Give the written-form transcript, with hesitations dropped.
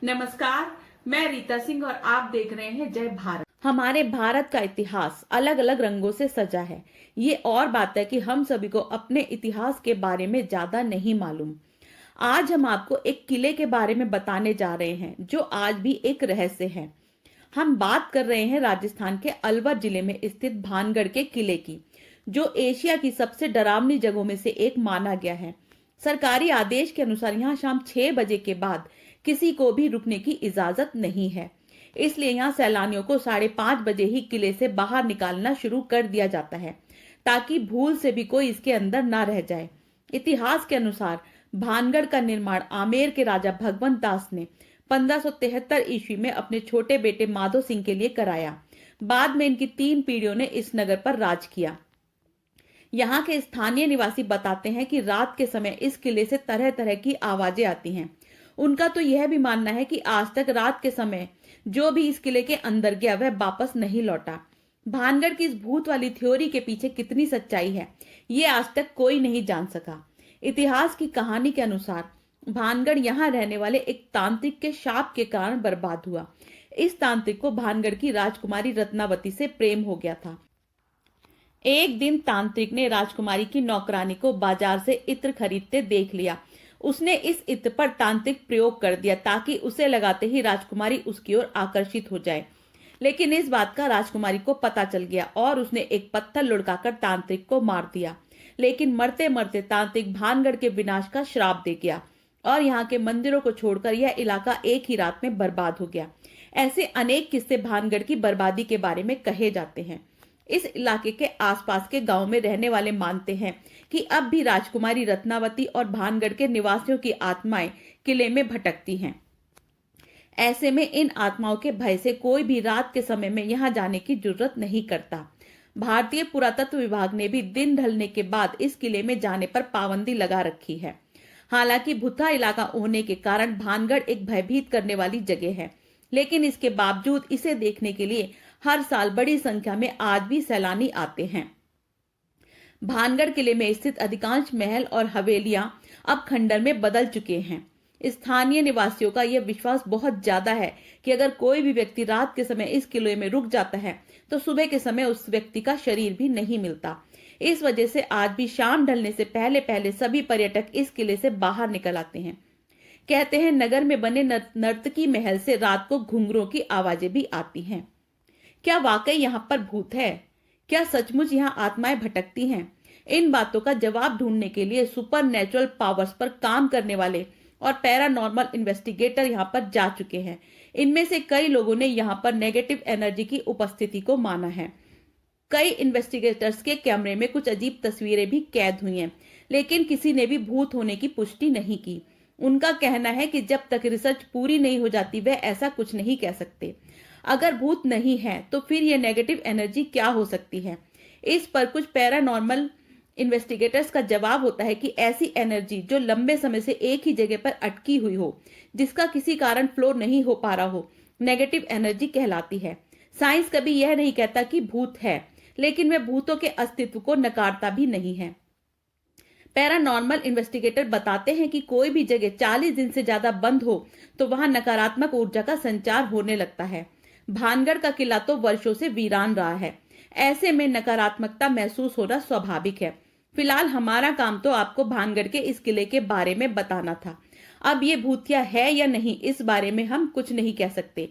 नमस्कार, मैं रीता सिंह और आप देख रहे हैं जय भारत। हमारे भारत का इतिहास अलग अलग रंगों से सजा है। ये और बात है कि हम सभी को अपने इतिहास के बारे में ज्यादा नहीं मालूम। आज हम आपको एक किले के बारे में बताने जा रहे हैं जो आज भी एक रहस्य है। हम बात कर रहे हैं राजस्थान के अलवर जिले में स्थित भानगढ़ के किले की, जो एशिया की सबसे डरावनी जगहों में से एक माना गया है। सरकारी आदेश के अनुसार यहाँ शाम 6 बजे के बाद किसी को भी रुकने की इजाजत नहीं है। इसलिए यहाँ सैलानियों को 5:30 बजे ही किले से बाहर निकालना शुरू कर दिया जाता है, ताकि भूल से भी कोई इसके अंदर ना रह जाए। इतिहास के अनुसार भानगढ़ का निर्माण आमेर के राजा भगवंत दास ने 1573 ईस्वी में अपने छोटे बेटे माधो सिंह के लिए कराया। बाद में इनकी 3 पीढ़ियों ने इस नगर पर राज किया। यहाँ के स्थानीय निवासी बताते हैं कि रात के समय इस किले से तरह तरह की आवाजें आती हैं। उनका तो यह भी मानना है कि आज तक रात के समय जो भी इस किले के अंदर गया वह वापस नहीं लौटा। भानगढ़ की इस भूत वाली थ्योरी के पीछे कितनी सच्चाई है, ये आज तक कोई नहीं जान सका। इतिहास की कहानी के अनुसार भानगढ़ यहाँ रहने वाले एक तांत्रिक के शाप के कारण बर्बाद हुआ। इस तांत्रिक को भानगढ़ की राजकुमारी रत्नावती से प्रेम हो गया था। एक दिन तांत्रिक ने राजकुमारी की नौकरानी को बाजार से इत्र खरीदते देख लिया। उसने इस इत्र पर तांत्रिक प्रयोग कर दिया ताकि उसे लगाते ही राजकुमारी उसकी ओर आकर्षित हो जाए। लेकिन इस बात का राजकुमारी को पता चल गया और उसने एक पत्थर लुढ़काकर तांत्रिक को मार दिया। लेकिन मरते मरते तांत्रिक भानगढ़ के विनाश का श्राप दे गया और यहाँ के मंदिरों को छोड़कर यह इलाका एक ही रात में बर्बाद हो गया। ऐसे अनेक किस्से भानगढ़ की बर्बादी के बारे में कहे जाते हैं। इस इलाके के आसपास के गांव में रहने वाले मानते हैं कि अब भी राजकुमारी रत्नावती और भानगढ़ के निवासियों की आत्माएं किले में भटकती हैं। ऐसे में इन आत्माओं के भय से कोई भी रात के समय में यहां जाने की जरूरत नहीं करता। भारतीय पुरातत्व विभाग ने भी दिन ढलने के बाद इस किले में जाने पर पाबंदी लगा रखी है। हालांकि भुत्था इलाका होने के कारण भानगढ़ एक भयभीत करने वाली जगह है, लेकिन इसके बावजूद इसे देखने के लिए हर साल बड़ी संख्या में आज भी सैलानी आते हैं। भानगढ़ किले में स्थित अधिकांश महल और हवेलियां अब खंडर में बदल चुके हैं। स्थानीय निवासियों का यह विश्वास बहुत ज्यादा है कि अगर कोई भी व्यक्ति रात के समय इस किले में रुक जाता है तो सुबह के समय उस व्यक्ति का शरीर भी नहीं मिलता। इस वजह से आज भी शाम ढलने से पहले पहले सभी पर्यटक इस किले से बाहर निकल आते हैं। कहते हैं नगर में बने नर्तकी महल से रात को घुंघरों की आवाजें भी आती हैं। क्या वाकई यहाँ पर भूत है? क्या सचमुच यहाँ आत्माएं भटकती हैं? इन बातों का जवाब ढूंढने के लिए सुपर नेचुरल पावर्स पर काम करने वाले और पैरानॉर्मल इन्वेस्टिगेटर यहाँ पर जा चुके हैं। इनमें से कई लोगों ने यहाँ पर नेगेटिव एनर्जी की उपस्थिति को माना है। कई इन्वेस्टिगेटर्स के कैमरे में कुछ अजीब तस्वीरें भी कैद हुई हैं, लेकिन किसी ने भी भूत होने की पुष्टि नहीं की। उनका कहना है कि जब तक रिसर्च पूरी नहीं हो जाती वह ऐसा कुछ नहीं कह सकते। अगर भूत नहीं है तो फिर यह नेगेटिव एनर्जी क्या हो सकती है? इस पर कुछ पैरानॉर्मल इन्वेस्टिगेटर्स का जवाब होता है कि ऐसी एनर्जी जो लंबे समय से एक ही जगह पर अटकी हुई हो, जिसका किसी कारण फ्लो नहीं हो पा रहा हो, नेगेटिव एनर्जी कहलाती है। साइंस कभी यह नहीं कहता कि भूत है, लेकिन वह भूतों के अस्तित्व को नकारता भी नहीं है। पैरानॉर्मल इन्वेस्टिगेटर बताते हैं कि कोई भी जगह 40 दिन से ज्यादा बंद हो तो वहां नकारात्मक ऊर्जा का संचार होने लगता है। भानगढ़ का किला तो वर्षों से वीरान रहा है। ऐसे में नकारात्मकता महसूस होना स्वाभाविक है। फिलहाल हमारा काम तो आपको भानगढ़ के इस किले के बारे में बताना था। अब ये भूतिया है या नहीं, इस बारे में हम कुछ नहीं कह सकते।